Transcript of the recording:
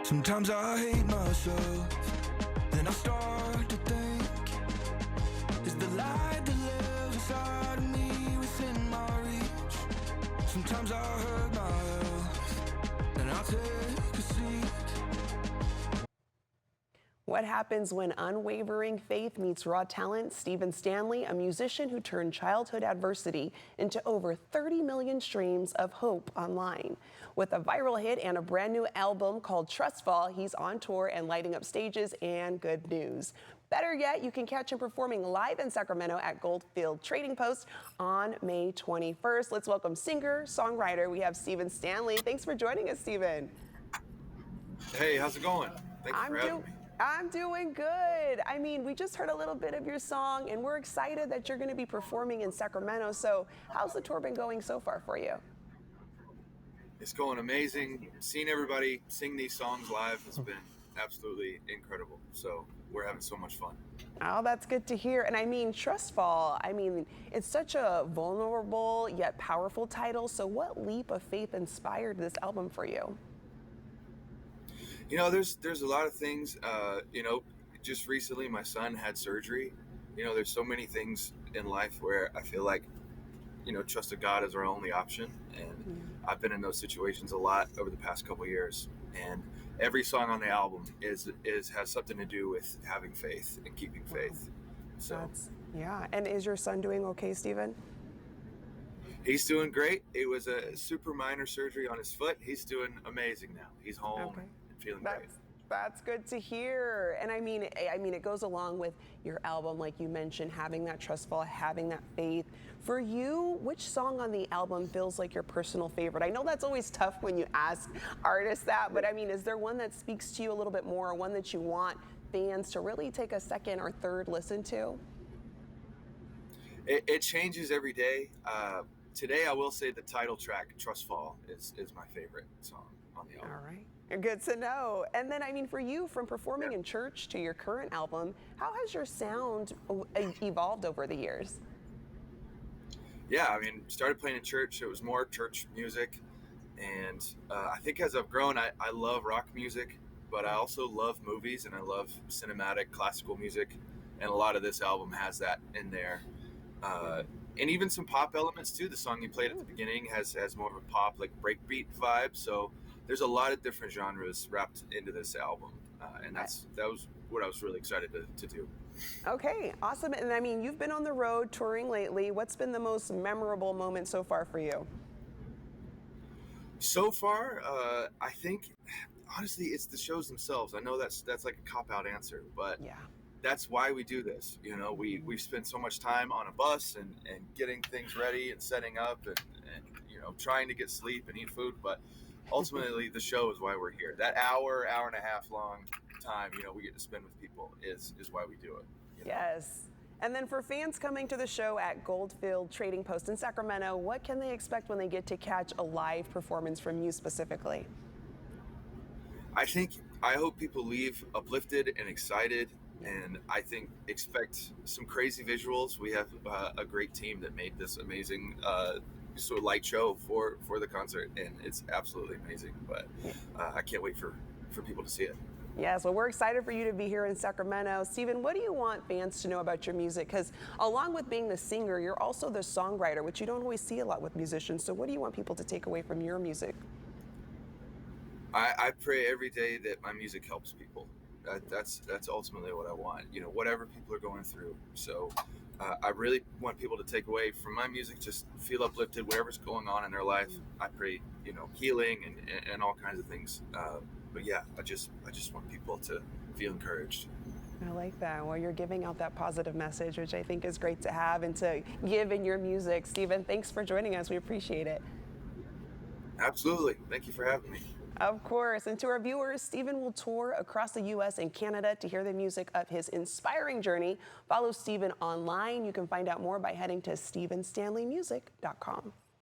Sometimes I hate myself, then I start to think, is the light that lives inside of me within my reach? Sometimes I hurt my health, then I'll take a seat. What happens when unwavering faith meets raw talent? Stephen Stanley, a musician who turned childhood adversity into over 30 million streams of hope online. With a viral hit and a brand new album called Trustfall, he's on tour and lighting up stages, and good news. Better yet, you can catch him performing live in Sacramento at Goldfield Trading Post on May 21st. Let's welcome singer, songwriter, we have Stephen Stanley. Thanks for joining us, Stephen. Hey, how's it going? Thanks for having me. I'm doing good. I mean, we just heard a little bit of your song, and we're excited that you're going to be performing in Sacramento. So how's the tour been going so far for you? It's going amazing. Seeing everybody sing these songs live has been absolutely incredible. So we're having so much fun. Oh, that's good to hear. And I mean, Trustfall, I mean, it's such a vulnerable yet powerful title. So what leap of faith inspired this album for you? You know, there's a lot of things. Just recently my son had surgery. You know, there's so many things in life where I feel like, trust of God is our only option. And I've been in those situations a lot over the past couple of years. And every song on the album has something to do with having faith and keeping faith. So yeah. And is your son doing okay, Stephen? He's doing great. It was a super minor surgery on his foot. He's doing amazing now. He's home. Okay. Feeling great. That's good to hear. And I mean, it goes along with your album, like you mentioned, having that trustful, having that faith. For you, which song on the album feels like your personal favorite? I know that's always tough when you ask artists that, but I mean, is there one that speaks to you a little bit more, or one that you want fans to really take a second or third listen to? It changes every day. Today, I will say the title track, Trustfall, is my favorite song on the album. All right. Good to know. And then, I mean, for you, from performing in church to your current album, how has your sound evolved over the years? Yeah, I mean, started playing in church. It was more church music. And I think as I've grown, I love rock music, but I also love movies and I love cinematic classical music. And a lot of this album has that in there. And even some pop elements too. The song you played at the beginning has more of a pop, like breakbeat vibe. So there's a lot of different genres wrapped into this album, and that was what I was really excited to do. Okay, awesome. And I mean, you've been on the road touring lately. What's been the most memorable moment so far for you? So far, I think, honestly, it's the shows themselves. I know that's like a cop-out answer, but yeah, that's why we do this. You know, we spend so much time on a bus and getting things ready and setting up and trying to get sleep and eat food, but ultimately the show is why we're here. That hour and a half long time, we get to spend with people is why we do it. Yes. And then for fans coming to the show at Goldfield Trading Post in Sacramento, what can they expect when they get to catch a live performance from you specifically? I hope people leave uplifted and excited, and I think expect some crazy visuals. We have a great team that made this amazing sort of light show for the concert, and it's absolutely amazing. But I can't wait for people to see it. Yes, well, we're excited for you to be here in Sacramento. Stephen, what do you want fans to know about your music? Because along with being the singer, you're also the songwriter, which you don't always see a lot with musicians. So what do you want people to take away from your music? I pray every day that my music helps people. That's ultimately what I want, whatever people are going through. So I really want people to take away from my music, just feel uplifted, whatever's going on in their life. I pray, healing and all kinds of things. But yeah, I just want people to feel encouraged. I like that. Well, you're giving out that positive message, which I think is great to have and to give in your music. Stephen, thanks for joining us. We appreciate it. Absolutely. Thank you for having me. Of course. And to our viewers, Stephen will tour across the U.S. and Canada to hear the music of his inspiring journey. Follow Stephen online. You can find out more by heading to StephenStanleymusic.com.